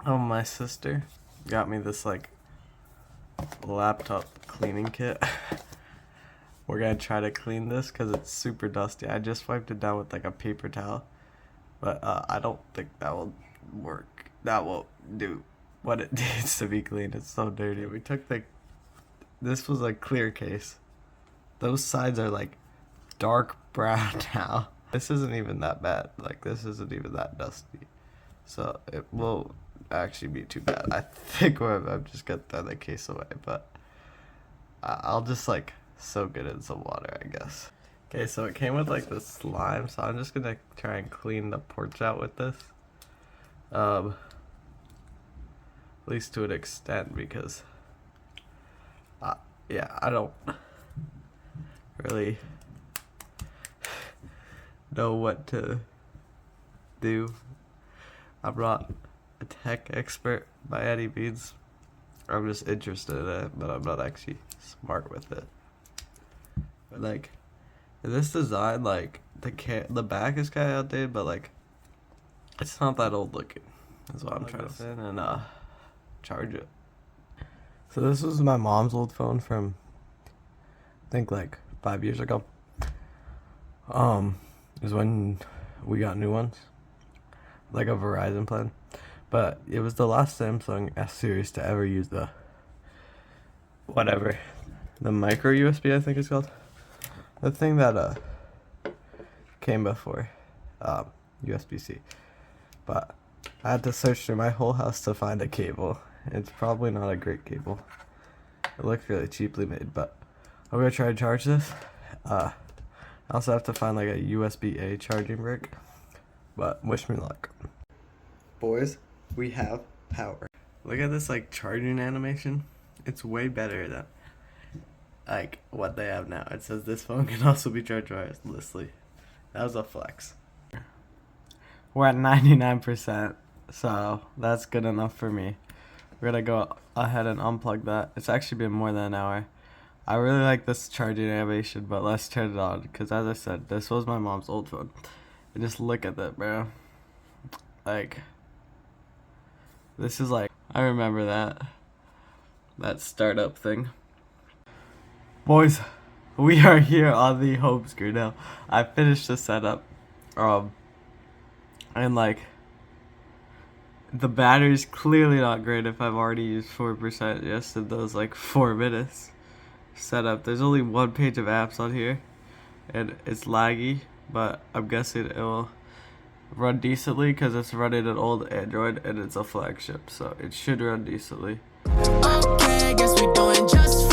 Oh, my sister got me this like laptop cleaning kit. We're gonna try to clean this because it's super dusty. I just wiped it down with like a paper towel, but I don't think that will work. That won't do what it needs to be cleaned. It's so dirty. We took this was a clear case. Those sides are like dark brown now. This isn't even that bad. Like, this isn't even that dusty. So it will actually be too bad. I think I'm just gonna throw the case away, but I'll just like soak it in some water, I guess. Okay, so it came with like this slime, so I'm just gonna try and clean the porch out with this. At least to an extent, because yeah, I don't really know what to do. I'm not a tech expert by any means. I'm just interested in it, but I'm not actually smart with it. But like, this design, like the back is kind of outdated, but like, it's not that old looking. That's what I'm trying to fit and charge it. So this was my mom's old phone from, I think, like 5 years ago. Is when we got new ones, like a Verizon plan, but it was the last Samsung S series to ever use the micro USB, I think it's called, the thing that came before USB-C. But I had to search through my whole house to find a cable. It's probably not a great cable. It looked really cheaply made, but I'm gonna try to charge this. I also have to find like a USB-A charging brick, but wish me luck. Boys, we have power. Look at this like charging animation. It's way better than like what they have now. It says this phone can also be charged wirelessly. That was a flex. We're at 99%, so that's good enough for me. We're gonna go ahead and unplug that. It's actually been more than an hour. I really like this charging animation, but let's turn it on, because as I said, this was my mom's old phone. And just look at that, bro. Like, this is like, I remember that startup thing. Boys, we are here on the home screen now. I finished the setup, and like, the battery's clearly not great if I've already used 4% just in those like 4 minutes. Setup. There's only one page of apps on here, and it's laggy, but I'm guessing it will run decently because it's running an old Android and it's a flagship, so it should run decently. Okay, guess we doing just